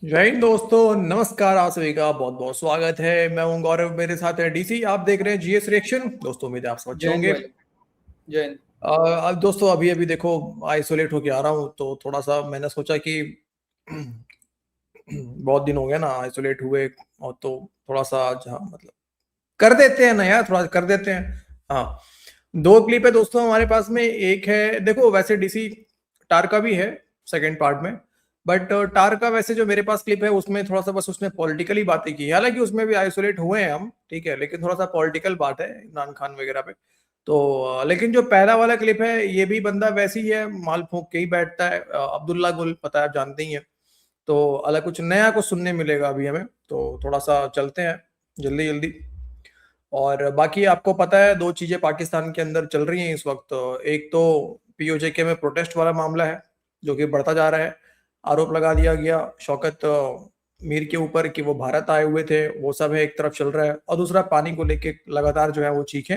जय हिंद दोस्तों, नमस्कार। आप सभी का बहुत बहुत स्वागत है। मैं हूं गौरव, मेरे साथ है डीसी। आप देख रहे हैं जीएस रिएक्शन। दोस्तों उम्मीद है आप सब अच्छे जय हिंद होंगे। भाई। जय हिंद। अब दोस्तों अभी अभी देखो, आइसोलेट होके आ रहा हूं तो थोड़ा सा मैंने सोचा कि बहुत दिन हो गया ना आइसोलेट हुए, और तो थोड़ा सा जहाँ मतलब कर देते हैं ना यार, थोड़ा कर देते हैं। हाँ, दो क्लिप है दोस्तों हमारे पास में। एक है, देखो वैसे डीसी टार का भी है सेकंड पार्ट में, बट टार का वैसे जो मेरे पास क्लिप है उसमें थोड़ा सा बस उसने पॉलिटिकली बातें की है। हालांकि उसमें भी आइसोलेट हुए हैं हम, ठीक है, लेकिन थोड़ा सा पॉलिटिकल बात है इमरान खान वगैरह पे। तो लेकिन जो पहला वाला क्लिप है ये भी बंदा वैसे ही है, माल फूंक के ही बैठता है। अब्दुल्ला गुल, पता है, आप जानते ही हैं। तो अलग कुछ नया कुछ सुनने मिलेगा अभी हमें, तो थोड़ा सा चलते हैं जल्दी जल्दी। और बाकी आपको पता है दो चीजें पाकिस्तान के अंदर चल रही हैं इस वक्त। एक तो पीओजेके में प्रोटेस्ट वाला मामला है जो कि बढ़ता जा रहा है। आरोप लगा दिया गया शौकत मीर के ऊपर कि वो भारत आए हुए थे, वो सब है, एक तरफ चल रहा है। और दूसरा, पानी को लेके लगातार जो है वो चीखें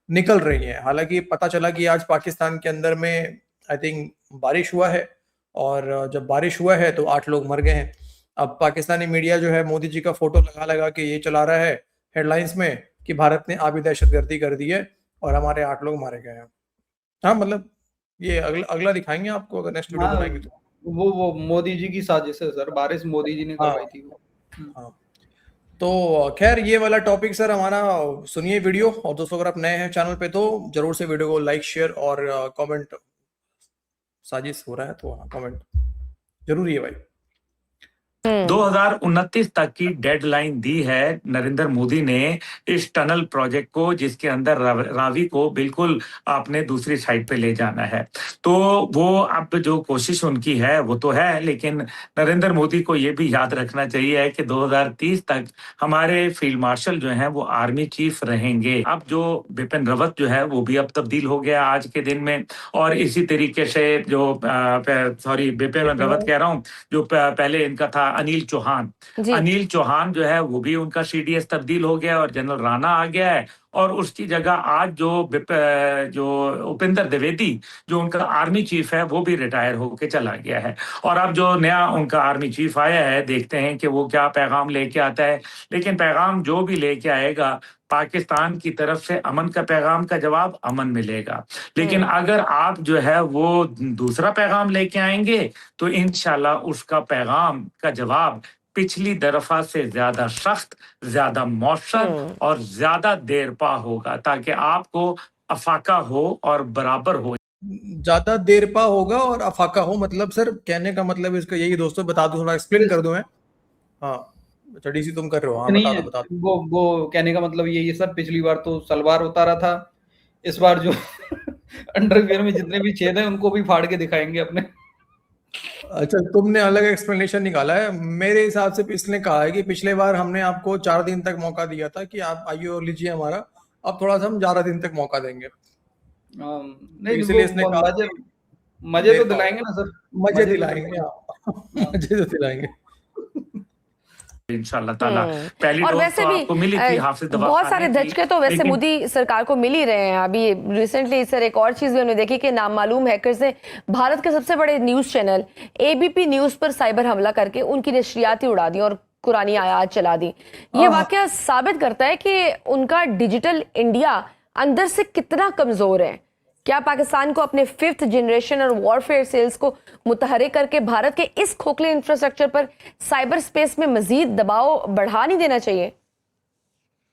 निकल रही हैं। हालांकि पता चला कि आज पाकिस्तान के अंदर में आई थिंक बारिश हुआ है, और जब बारिश हुआ है तो 8 लोग मर गए हैं। अब पाकिस्तानी मीडिया जो है मोदी जी का फोटो लगा लगा के ये चला रहा है हेडलाइंस में कि भारत ने आबी दहशतगर्दी कर दी है और हमारे 8 लोग मारे गए हैं। हाँ मतलब ये अगला अगला दिखाएंगे आपको अगर नेक्स्ट वीडियो हाँ, बनाएंगे तो। वो मोदी जी की साजिश है सर। बारिश मोदी जी ने हाँ करवाई थी वो। हाँ। तो खैर ये वाला टॉपिक सर हमारा, सुनिए वीडियो। और दोस्तों अगर आप नए हैं चैनल पे तो जरूर से वीडियो को लाइक शेयर और कमेंट, साजिश हो रहा है तो हाँ कमेंट जरूरी है भाई। 2029 तक की डेडलाइन दी है नरेंद्र मोदी ने इस टनल प्रोजेक्ट को, जिसके अंदर रावी को बिल्कुल आपने दूसरी साइड पे ले जाना है। तो वो अब जो कोशिश उनकी है वो तो है, लेकिन नरेंद्र मोदी को ये भी याद रखना चाहिए कि 2030 तक हमारे फील्ड मार्शल जो हैं वो आर्मी चीफ रहेंगे। अब जो बिपिन रावत जो है वो भी अब तब्दील हो गया आज के दिन में। और इसी तरीके से जो सॉरी बिपिन रावत कह रहा हूँ, जो पहले इनका था अनिल चौहान जो है वो भी उनका सीडीएस तब्दील हो गया और जनरल राणा आ गया है। और उसकी जगह आज जो उपेंद्र द्विवेदी जो उनका आर्मी चीफ है वो भी रिटायर होके चला गया है। और अब जो नया उनका आर्मी चीफ आया है, देखते हैं कि वो क्या पैगाम लेके आता है। लेकिन पैगाम जो भी लेके आएगा, पाकिस्तान की तरफ से अमन का पैगाम का जवाब अमन मिलेगा। लेकिन अगर आप जो है वो दूसरा पैगाम लेके आएंगे तो इंशाल्लाह उसका पैगाम का जवाब पिछली दफा से ज्यादा सख्त, ज्यादा मौसर और ज्यादा देरपा होगा, ताकि आपको अफाका हो और बराबर हो। ज्यादा देरपा होगा और अफाका हो, मतलब सर कहने का मतलब इसका यही दोस्तों, बता दो, थोड़ा एक्सप्लेन कर दो मैं। हाँ अच्छा डीसी तुम कर रहे हो, हाँ नहीं बता है, दो बता दो। वो कहने का मतलब यही है सर। पिछली बार तो सलवार उतारा था, इस बार जो अंडरवियर में जितने भी छेद हैं उनको भी फाड़ के दिखाएंगे अपने। अच्छा तुमने अलग एक्सप्लेनेशन निकाला है। मेरे हिसाब से इसने कहा है कि पिछले बार हमने आपको 4 दिन तक मौका दिया था कि आप आइए और लीजिए हमारा, अब थोड़ा सा हम 11 दिन तक मौका देंगे। तो नहीं, वो इसलिए इसने कहा मजे कि मजे तो देर पाओ, दिलाएंगे ना सर। मजे मजे तो दिलाएंगे दिलाएंगे। हाँ हाँ। मजे तो दिलाएंगे। इंशाल्लाह ताला। पहली और डोज वैसे तो भी आपको मिली थी हाफिज बहुत सारे दवाखाने की, धचके तो वैसे लेकिन मोदी सरकार को मिल ही रहे हैं। अभी रिसेंटली सर एक और चीज भी हमने देखी कि नामालूम हैकर्स ने भारत के सबसे बड़े न्यूज चैनल एबीपी न्यूज पर साइबर हमला करके उनकी नशरियात ही उड़ा दी और कुरानी आयात चला दी। ये वाकया साबित करता है कि उनका डिजिटल इंडिया अंदर से कितना कमजोर है। क्या पाकिस्तान को अपने 5th जनरेशन और वॉरफेयर सेल्स को मुतहरिक करके भारत के इस खोखले इंफ्रास्ट्रक्चर पर साइबर स्पेस में मजीद दबाव बढ़ा नहीं देना चाहिए?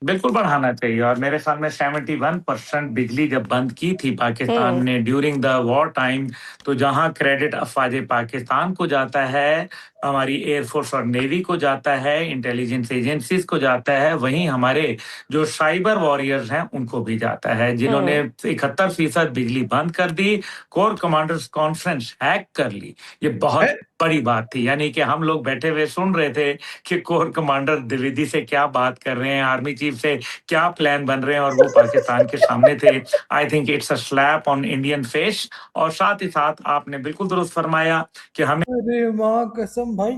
बिल्कुल बढ़ाना चाहिए। और मेरे ख्याल में 71% बिजली जब बंद की थी पाकिस्तान ने ड्यूरिंग द वॉर टाइम, तो जहां क्रेडिट अफवाज पाकिस्तान को जाता है, हमारी एयरफोर्स और नेवी को जाता है, इंटेलिजेंस एजेंसीज को जाता है, वहीं हमारे जो साइबर वॉरियर्स हैं उनको भी जाता है, जिन्होंने 71% बिजली बंद कर दी, कोर कमांडर्स कॉन्फ्रेंस हैक कर ली। ये बहुत बड़ी बात थी। यानी कि हम लोग बैठे हुए सुन रहे थे कि कोर कमांडर द्विवेदी से क्या बात कर रहे हैं, आर्मी चीफ से क्या प्लान बन रहे हैं, और वो पाकिस्तान के सामने थे। I think it's a slap on Indian face. और साथ ही साथ आपने बिल्कुल दुरुस्त फरमाया कि हमें, अरे माँ कसम भाई,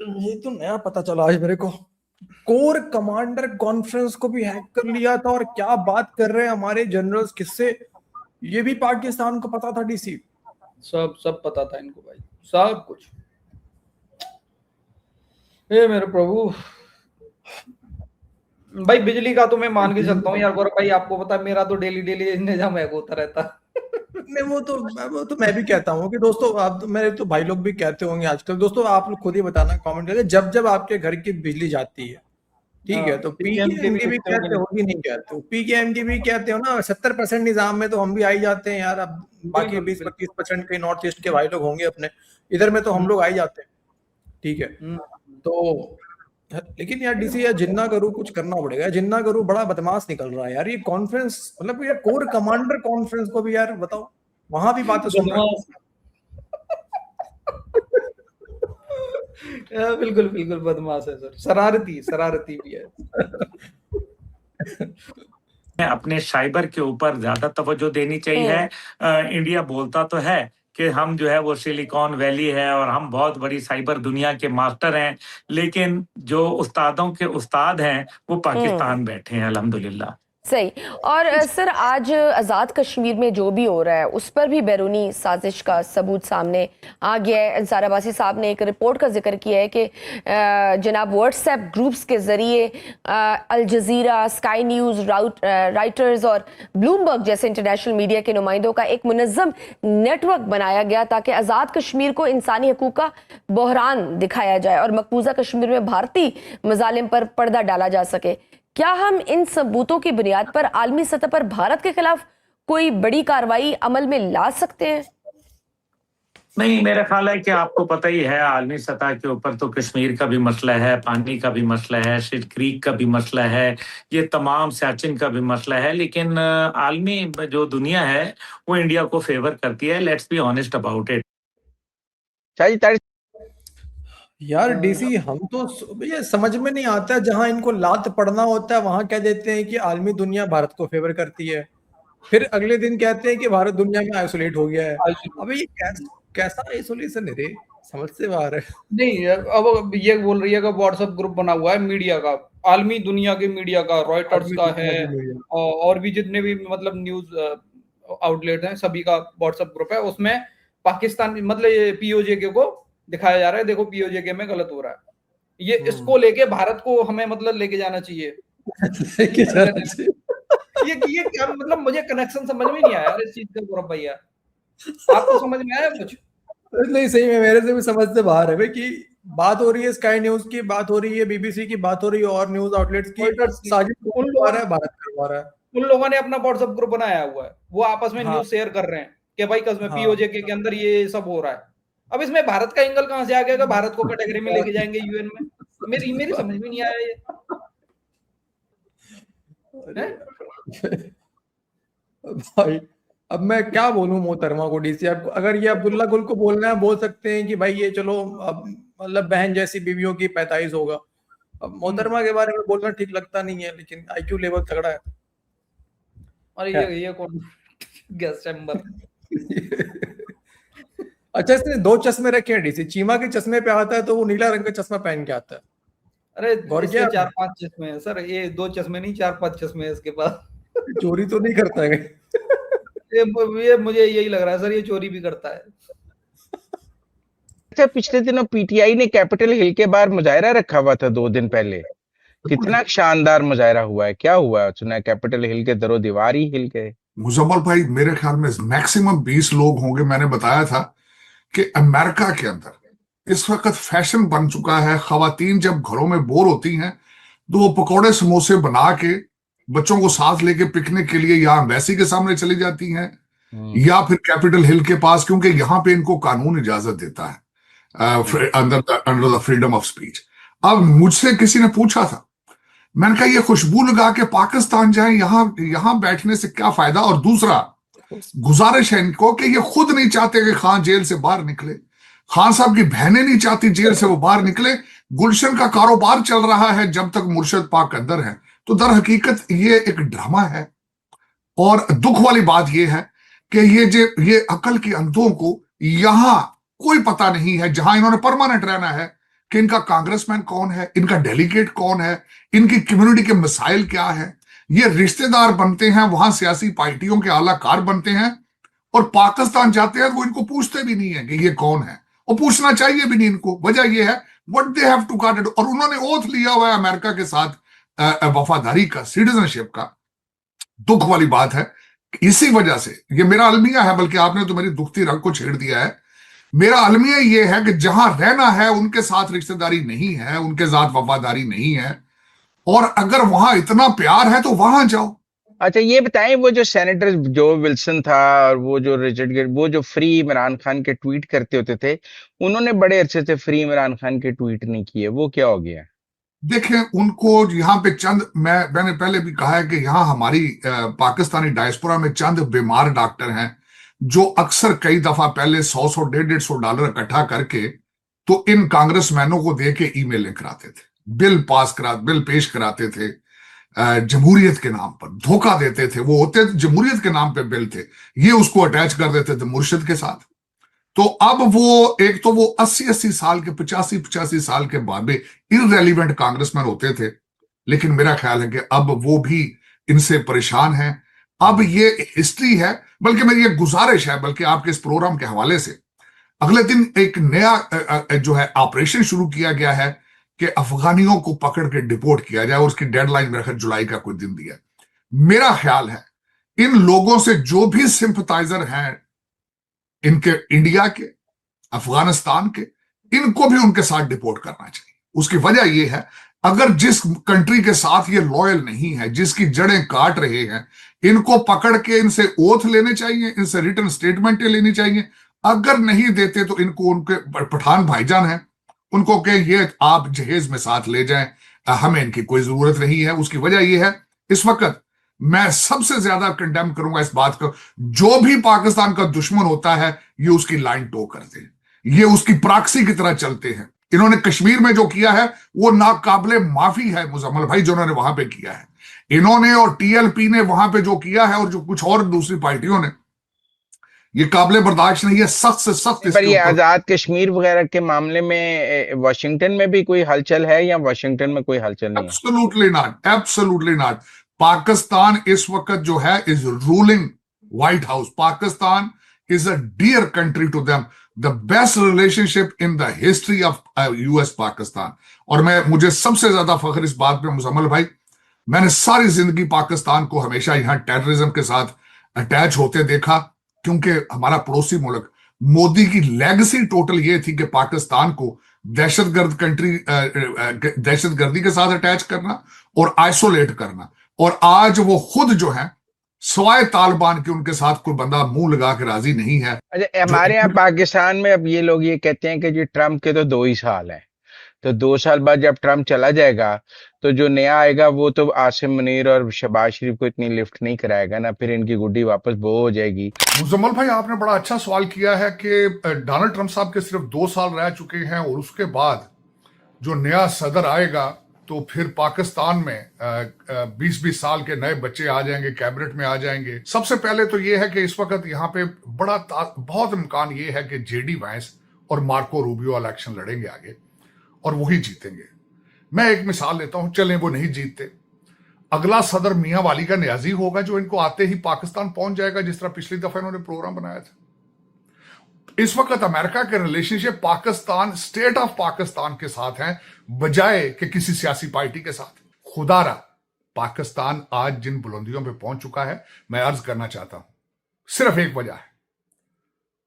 ये तो नया पता चला आज मेरे को। कोर कमांडर कॉन्फ्रेंस को भी हैक कर लिया था, और क्या बात कर रहे हैं हमारे जनरल्स, किससे? ये भी पाकिस्तान को पता था डीसी? सब सब पता था इनको भाई, सब कुछ। हे मेरे प्रभु। भाई बिजली का तो मैं मान के चलता हूँ यार गौरव भाई, आपको पता है मेरा तो डेली डेली निजाम है होता रहता। नहीं वो तो मैं भी कहता हूँ कि दोस्तों, आप मेरे तो भाई लोग भी कहते होंगे आजकल। दोस्तों आप लोग खुद ही बताना कमेंट करके, जब जब आपके घर की बिजली जाती है, ठीक है, तो पीएम के भी पीकेएमडी भी देखते हो कि कहते हो कि नहीं कहते हो? पीकेएमडी भी कहते हो ना, 70% निजाम में तो हम भी आ ही जाते हैं यार। अब बाकी बिल्कुल 20-25% के नॉर्थ ईस्ट के भाई लोग होंगे अपने, इधर में तो हम लोग आ ही जाते हैं, ठीक है। तो लेकिन यार डीसी, यार जिन्ना करूँ कुछ करना पड़ेगा, जिन्ना करूँ बड़ा बदमाश निकल रहा है यार ये कॉन्फ्रेंस। मतलब यार कोर कमांडर कॉन्फ्रेंस को भी यार बताओ, वहां भी बातें सुन रहा है। बिल्कुल बिल्कुल बदमाश है सर, शरारती भी है। अपने साइबर के ऊपर ज्यादा तवज्जो देनी चाहिए। इंडिया बोलता तो है कि हम जो है वो सिलिकॉन वैली है और हम बहुत बड़ी साइबर दुनिया के मास्टर हैं, लेकिन जो उस्तादों के उस्ताद हैं वो पाकिस्तान बैठे हैं अल्हम्दुलिल्लाह। सही। और सर आज आज़ाद कश्मीर में जो भी हो रहा है उस पर भी बैरूनी साजिश का सबूत सामने आ गया है। अंसार अब्बासी साहब ने एक रिपोर्ट का जिक्र किया है कि जनाब व्हाट्सएप ग्रुप्स के ज़रिए Al Jazeera, Sky News, Reuters और ब्लूमबर्ग जैसे इंटरनेशनल मीडिया के नुमाइंदों का एक मुनज़्ज़म नेटवर्क बनाया गया ताकि आज़ाद कश्मीर को इंसानी हकूक़ का बहरान दिखाया जाए और मकबूजा कश्मीर में भारतीय मज़ालिम पर पर्दा डाला जा सके। क्या हम इन सबूतों की बुनियाद पर आलमी सतह पर भारत के खिलाफ कोई बड़ी कार्रवाई अमल में ला सकते हैं? नहीं, मेरा ख्याल है कि आपको पता ही है आलमी सतह के ऊपर तो कश्मीर का भी मसला है, पानी का भी मसला है, शिट क्रीक का भी मसला है, ये तमाम सियाचिन का भी मसला है। लेकिन आलमी जो दुनिया है वो इंडिया को फेवर करती है। Let's be honest about it. यार डीसी, हम तो ये समझ में नहीं आता, जहां इनको लात पड़ना होता है वहां कह देते हैं कि आलमी दुनिया भारत को फेवर करती है, फिर अगले दिन कहते हैं कि भारत दुनिया में आइसोलेट हो गया है। अबे ये कैसा आइसोलेशन है रे, समझ से बाहर है। नहीं, अब ये बोल रही है कि व्हाट्सएप ग्रुप बना हुआ है मीडिया का, आलमी दुनिया के मीडिया का, रॉयटर्स आलमी का दुनिया है की मीडिया। और भी जितने भी मतलब न्यूज आउटलेट हैं सभी का व्हाट्सएप ग्रुप है। उसमें पाकिस्तान मतलब ये पीओजेके को दिखाया जा रहा है, देखो पीओजेके में गलत हो रहा है, ये इसको लेके भारत को हमें मतलब लेके जाना चाहिए। लेके जाना चाहिए। ये क्या मतलब, मुझे कनेक्शन समझ में नहीं आया यार इस चीज का गौरव भैया, आपको समझ में आया कुछ? नहीं सही में मेरे से भी समझ से बाहर है भाई, कि बात हो रही है स्काई न्यूज की, बात हो रही है बीबीसी की, बात हो रही है और न्यूज आउटलेट्स की, रॉयटर्स की। साजिश उन करवा रहा है, भारत करवा रहा है। उन लोगों ने अपना व्हाट्सएप ग्रुप बनाया हुआ है, वो आपस में हाँ न्यूज शेयर कर रहे हैं कि भाई कसम हाँ। पीओजेके के अंदर ये सब हो रहा है। अब इसमें भारत का एंगल कहां से आ गया कि भारत को कैटेगरी में लेके जाएंगे यूएन में? मेरी समझ में नहीं आया ये भाई अब मैं क्या बोलूं मोहतरमा को डीसी। अब अगर ये अब्दुल्ला गुल को बोलना है बोल सकते हैं कि भाई ये चलो अब मतलब बहन जैसी बीवियों की पैताइश होगा। अब मोहतरमा के बारे में बोलना ठीक लगता नहीं है, लेकिन आईक्यू लेवल तगड़ा है। अरे ये कौन गैस चैम्बर अच्छा, इसने 2 चश्मे रखे हैं डीसी। चीमा के चश्मे पे आता है तो वो नीला रंग का चश्मा पहन के आता है। अरे गौर इसके किया? 4-5 चश्मे हैं सर, ये 2 चश्मे नहीं 4-5 चश्मे हैं इसके पास। चोरी तो नहीं करता है? ये मुझे यही लग रहा है सर, ये चोरी भी करता है। अच्छा, पिछले दिनों पीटीआई ने कैपिटल हिल के बाहर मुजाहरा रखा हुआ था 2 दिन पहले। कितना शानदार मुजाहरा हुआ है, क्या हुआ? सुना है कैपिटल हिल के दरो दीवार ही हिल गए। मुजम्मल भाई, मेरे ख्याल में मैक्सिमम 20 लोग होंगे। मैंने बताया था कि अमेरिका के अंदर इस वक्त फैशन बन चुका है, खवातीन जब घरों में बोर होती हैं तो वो पकौड़े समोसे बना के बच्चों को साथ लेके पिकनिक के लिए या एम्बेसी के सामने चली जाती हैं या फिर कैपिटल हिल के पास, क्योंकि यहां पे इनको कानून इजाजत देता है under the freedom of speech. अब मुझसे किसी ने पूछा था, मैंने कहा ये खुशबू लगा के पाकिस्तान जाए, यहां बैठने से क्या फायदा? और दूसरा गुजारिश है इनको कि ये खुद नहीं चाहते कि खान जेल से बाहर निकले, खान साहब की बहनें नहीं चाहती जेल से वो बाहर निकले, गुलशन का कारोबार चल रहा है जब तक मुर्शद पाक अंदर है। तो दर हकीकत ये एक ड्रामा है। और दुख वाली बात ये है कि ये अकल के अंधों को यहां कोई पता नहीं है, जहां इन्होंने परमानेंट रहना है, कि इनका कांग्रेसमैन कौन है, इनका डेलीगेट कौन है, इनकी कम्युनिटी के मसाइल क्या है। ये रिश्तेदार बनते हैं, वहां सियासी पार्टियों के आलाकार बनते हैं, और पाकिस्तान जाते हैं वो इनको पूछते भी नहीं है कि ये कौन है, और पूछना चाहिए भी नहीं इनको। वजह यह है what they have to guard, और उन्होंने ओथ लिया हुआ है अमेरिका के साथ वफादारी का, सिटीजनशिप का। दुख वाली बात है, इसी वजह से ये मेरा अलमिया है, बल्कि आपने तो मेरी दुखती रग को छेड़ दिया है। मेरा अलमिया ये है कि जहां रहना है उनके साथ रिश्तेदारी नहीं है, उनके साथ वफादारी नहीं है, और अगर वहां इतना प्यार है तो वहां जाओ। अच्छा ये बताएं, वो जो सेनेटर जो विल्सन था और वो जो रिचर्ड गिल, वो जो फ्री इमरान खान के ट्वीट करते होते थे, उन्होंने बड़े अच्छे से फ्री इमरान खान के ट्वीट नहीं किए, वो क्या हो गया? देखें, उनको यहाँ पे चंद, मैंने पहले भी कहा है कि यहाँ हमारी पाकिस्तानी डायस्पोरा में चंद बीमार डॉक्टर हैं जो अक्सर कई दफा पहले 100 $150 डॉलर इकट्ठा करके तो इन कांग्रेसमैनों को दे के ईमेल कराते थे, बिल पेश कराते थे, जमहूरियत के नाम पर धोखा देते थे। वो होते जमहूरियत के नाम पे बिल थे, ये उसको अटैच कर देते थे मुर्शिद के साथ। तो अब वो एक तो वो 80 साल के 85 साल के बाद भी इररेलीवेंट कांग्रेसमैन होते थे, लेकिन मेरा ख्याल है कि अब वो भी इनसे परेशान हैं। अब ये हिस्ट्री है, बल्कि मेरी ये गुजारिश है, बल्कि आपके इस प्रोग्राम के हवाले से अगले दिन एक नया जो है ऑपरेशन शुरू किया गया है कि अफगानियों को पकड़ के डिपोर्ट किया जाए, और उसकी डेडलाइन मेरा ख्याल जुलाई का कोई दिन दिया। मेरा ख्याल है इन लोगों से जो भी सिंपथाइजर हैं इनके, इंडिया के, अफगानिस्तान के, इनको भी उनके साथ डिपोर्ट करना चाहिए। उसकी वजह यह है, अगर जिस कंट्री के साथ ये लॉयल नहीं है, जिसकी जड़ें काट रहे हैं, इनको पकड़ के इनसे ओथ लेने चाहिए, इनसे रिटर्न स्टेटमेंटें लेनी चाहिए। अगर नहीं देते तो इनको, उनके पठान भाईजान हैं, उनको कहें ये आप जहेज में साथ ले जाएं, हमें इनकी कोई जरूरत नहीं है। उसकी वजह यह है, इस वक्त मैं सबसे ज्यादा कंडेम करूंगा इस बात को, जो भी पाकिस्तान का दुश्मन होता है ये उसकी लाइन टो करते हैं, ये उसकी प्रॉक्सी की तरह चलते हैं। इन्होंने कश्मीर में जो किया है वो नाकाबिले माफी है मुजम्मल भाई, जो उन्होंने वहां पे किया है। इन्होंने और टीएलपी ने वहां पे जो किया है, और जो कुछ और दूसरी पार्टियों ने, ये काबिले बर्दाश्त नहीं है। सख्त से सख्त। पर ये आजाद कश्मीर वगैरह के मामले में वाशिंगटन में भी कोई हलचल है या वाशिंगटन में कोई हलचल नहीं है? Absolutely not, absolutely not. Pakistan इस वक्त जो है is ruling White House. Pakistan is a dear country to them, the best relationship in the history of US Pakistan. और मुझे सबसे ज्यादा फख्र इस बात पे मुजम्मल भाई, मैंने सारी जिंदगी पाकिस्तान को हमेशा यहां टेररिज्म के साथ अटैच होते देखा, क्योंकि हमारा पड़ोसी मुल्क, मोदी की लेगेसी टोटल ये थी कि पाकिस्तान को दहशतगर्दी के साथ अटैच करना और आइसोलेट करना। और आज वो खुद जो है सवाए तालिबान के उनके साथ कोई बंदा मुंह लगा के राजी नहीं है। अच्छा, हमारे यहाँ पाकिस्तान में अब ये लोग ये कहते हैं कि जी ट्रम्प के तो 2 ही साल हैं, तो 2 साल बाद जब ट्रम्प चला जाएगा तो जो नया आएगा वो तो आसिम मुनीर और शहबाज शरीफ को इतनी लिफ्ट नहीं कराएगा ना, फिर इनकी गुड्डी वापस बो हो जाएगी। मुजम्मल भाई, आपने बड़ा अच्छा सवाल किया है कि डोनाल्ड ट्रम्प साहब के सिर्फ 2 साल रह चुके हैं, और उसके बाद जो नया सदर आएगा तो फिर पाकिस्तान में 20-20 साल के नए बच्चे आ जाएंगे, कैबिनेट में आ जाएंगे। सबसे पहले तो ये है कि इस वक्त यहाँ पे बहुत इम्कान ये है कि जेडी वैंस और मार्को रूबियो इलेक्शन लड़ेंगे आगे, और वही जीतेंगे। मैं एक मिसाल लेता हूं, चलें वो नहीं जीतते, अगला सदर मियां वाली का न्याजी होगा, जो इनको आते ही पाकिस्तान पहुंच जाएगा, जिस तरह पिछली दफा इन्होंने प्रोग्राम बनाया था। इस वक्त अमेरिका के relationship Pakistan, state of Pakistan के साथ हैं, बजाय कि किसी सियासी पार्टी के साथ। खुदारा पाकिस्तान आज जिन बुलंदियों पे पहुंच चुका है, मैं अर्ज करना चाहता हूं, सिर्फ एक वजह है।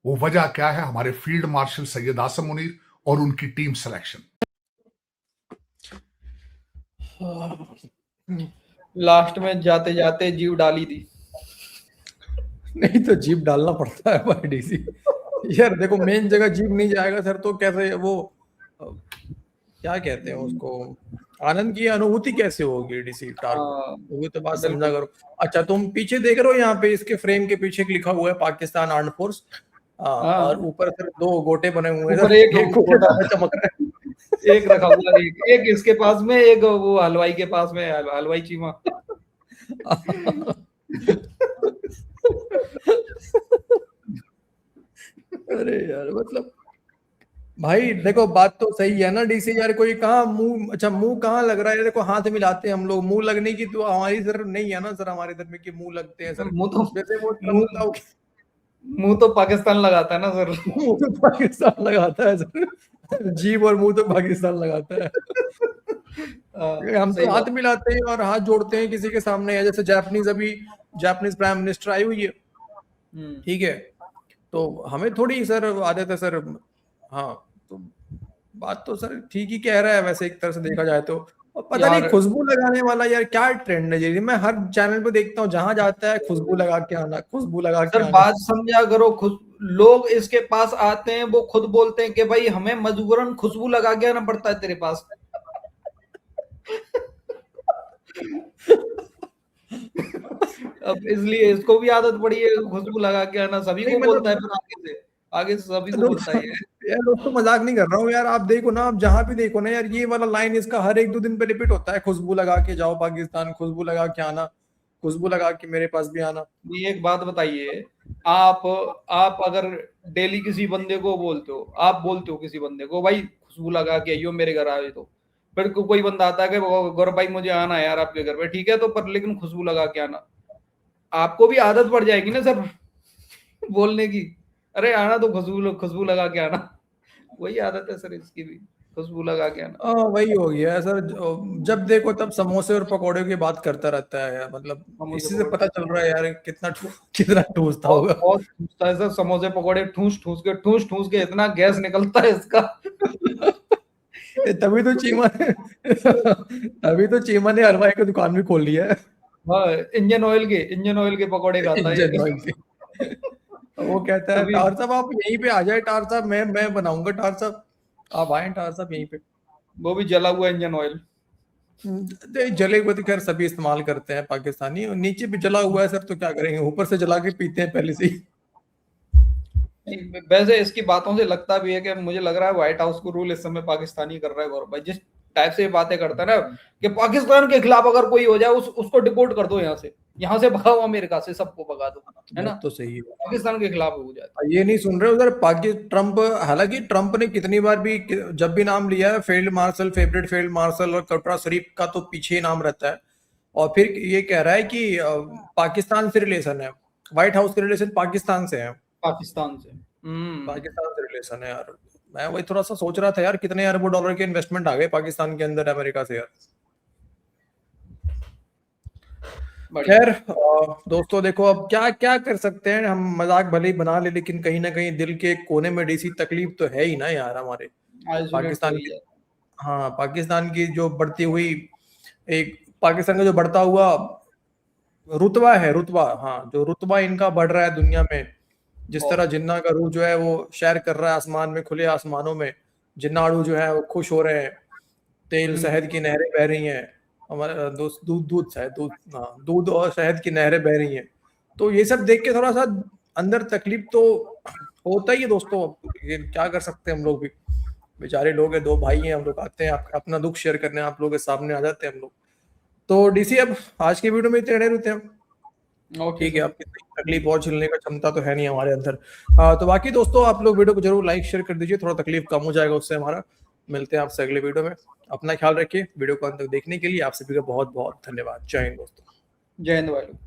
वो वजह क्या है? हमारे फील्ड मार्शल सैयद आसिम मुनीर और उनकी टीम सिलेक्शन। लास्ट में जाते जाते जीव डाली थी। नहीं तो जीप डालना पड़ता है भाई डीसी। यार देखो, मेन जगह जीप नहीं जाएगा सर तो कैसे वो क्या कहते हैं उसको, आनंद की अनुभूति कैसे होगी डीसी टारगेट? वो तो बात समझा करो। अच्छा, तुम पीछे देख रहे हो, यहाँ पे इसके फ्रेम के पीछे लिखा हुआ है पाकिस्तान आर्म्ड फोर्स, और ऊपर सर 2 गोटे बने हुए हैं, एक चमक रहा है। एक रखा हुआ, एक इसके पास में, एक वो हलवाई के पास में, हलवाई चीमा। अरे यार, मतलब भाई देखो, बात तो सही है ना डीसी यार, कोई कहाँ मुंह, अच्छा मुंह कहाँ लग रहा है? देखो हाथ मिलाते हैं हम लोग, मुंह लगने की तो हमारी सर नहीं है ना सर, हमारे इधर में कि मुंह लगते हैं सर। मुंह तो वैसे वो मुंह तो पाकिस्तान लगाता है ना सर। मुंह तो पाकिस्तान लगाता है सर। जीभ और मुंह तो पाकिस्तान लगाता है। हम सही तो बात। हाथ मिलाते हैं और हाथ जोड़ते हैं किसी के सामने, या जैसे जापानीज, अभी जापानीज प्राइम मिनिस्टर आई हुई है, हम्म। ठीक है, तो हमें थोड़ी सर आदत है सर। हाँ, तो बात तो सर ठीक ही कह रहा है वैसे एक तरह से देखा जाए तो। और पता नहीं यार खुशबू लगाने वाला यार क्या ट्रेंड है ये, मैं हर चैनल पे देखता हूँ, जहां जाता है खुशबू लगा के आना, खुशबू लगा के सर आना। बात समझा करो, खुद लोग इसके पास आते हैं, वो खुद बोलते हैं कि भाई हमें मजबूरन खुशबू लगा के आना पड़ता है तेरे पास। अब इसलिए इसको भी आदत पड़ी है खुशबू लगा के आना, सभी नहीं को बोलता है, मतलब फिर आगे से सभी को बोलता है ये। यार दोस्तों मजाक नहीं कर रहा हूँ यार, आप देखो ना, आप जहां भी देखो ना यार, ये वाला लाइन इसका हर एक दो दिन पे रिपीट होता है, खुशबू लगा के जाओ पाकिस्तान, खुशबू लगा के आना, खुशबू लगा के मेरे पास भी आना। ये एक बात बताइए, आप अगर डेली किसी बंदे को बोलते हो, आप बोलते हो किसी बंदे को भाई खुशबू लगा के आइयो मेरे घर आए, तो फिर कोई बंदा आता है कि गौरव भाई मुझे आना है यार आपके घर पे, ठीक है, तो पर लेकिन खुशबू लगा के आना, आपको भी आदत पड़ जाएगी ना सर बोलने की, अरे आना तो खुशबू लगा के आना। वही आदत है सर इसकी भी, खुशबू लगा के आना। वही हो गया है सर, जब देखो तब समोसे और पकौड़े की बात करता रहता है यार, मतलब समोसे इसी से पकौड़े पता चल रहा है यार कितना ठूसता बहुत होगा। बहुत ठूसता है सर, समोसे पकौड़े ठूस ठूस के इतना गैस निकलता है इसका। तभी तो चीमा ने तभी तो चीमा ने हलवाई की दुकान भी खोल लिया है। हाँ, इंजन ऑयल के पकौड़े खाता है इंजन ये। ऑयल के। वो कहता है तभी टार साहब आप यहीं पे आ जाए, टार साहब मैं बनाऊंगा, टार साहब आप आए टार साहब यहीं पे। वो भी जला हुआ इंजन ऑयल। जले हुए तो खैर सभी इस्तेमाल करते हैं पाकिस्तानी, और नीचे भी जला हुआ है सर तो क्या करेंगे, ऊपर से जला के पीते हैं पहले से ही। नहीं, वैसे इसकी बातों से लगता भी है कि मुझे लग रहा है व्हाइट हाउस को रूल इस समय पाकिस्तानी कर रहा है गौरव भाई, जिस टाइप से ये बातें करता है ना कि पाकिस्तान के खिलाफ अगर कोई हो जाए उसको डिपोर्ट कर दो, यहाँ से भगाओ, अमेरिका से सबको भगा दो, है ना, बात तो सही है। पाकिस्तान के खिलाफ हो जाए। ये नहीं सुन रहे उधर ट्रम्प, हालांकि ट्रम्प ने कितनी बार भी जब भी नाम लिया है, field marshal, favourite field marshal और कटरा शरीफ का तो पीछे ही नाम रहता है, और फिर ये कह रहा है कि पाकिस्तान से रिलेशन है, व्हाइट हाउस के रिलेशन पाकिस्तान से है, पाकिस्तान से पाकिस्तान से रिलेशन है यार। मैं वही थोड़ा सा सोच रहा था यार, कितने अरबों डॉलर के इन्वेस्टमेंट आ गए पाकिस्तान के अंदर अमेरिका से यार। बढ़िया। खैर दोस्तों देखो, अब क्या क्या कर सकते हैं, हम मजाक भले ही बना ले, लेकिन कहीं ना कहीं दिल के कोने में डीसी तकलीफ तो है ही ना यार हमारे आइसोलेट तो पाकिस्तान ही की। है। हाँ, पाकिस्तान की जो बढ़ती हुई, एक पाकिस्तान का जो बढ़ता हुआ रुतबा है, रुतबा, हाँ, जो रुतबा इनका बढ़ रहा है दुनिया में, जिस तरह जिन्ना का रूह जो है वो सैर कर रहा है आसमान में, खुले आसमानों में, जिन्नाड़ू जो है वो खुश हो रहे हैं, तेल शहद की नहरें बह रही हैं, हमारे दोस्त दूध दूध शायद दूध, हाँ, दूध और शहद की नहरें बह रही हैं, तो ये सब देख के थोड़ा सा अंदर तकलीफ तो होता ही है दोस्तों। ये क्या कर सकते हैं हम लोग भी, बेचारे लोग हैं, दो भाई हैं हम लोग, आते हैं अपना दुख शेयर करने, आप लोगों के सामने आ जाते हैं हम लोग। तो डीसी अब आज की वीडियो में इतने रहे रहते हैं, ओके ठीक है, सर। आपकी तकलीफ और झेलने का क्षमता तो है नहीं हमारे अंदर। तो बाकी दोस्तों आप लोग वीडियो को जरूर लाइक शेयर कर दीजिए, थोड़ा तकलीफ कम हो जाएगा उससे हमारा। मिलते हैं आपसे अगले वीडियो में, अपना ख्याल रखिए, वीडियो को अंत तक देखने के लिए आप सभी का बहुत बहुत धन्यवाद। जय हिंद दोस्तों। जय हिंद भाई।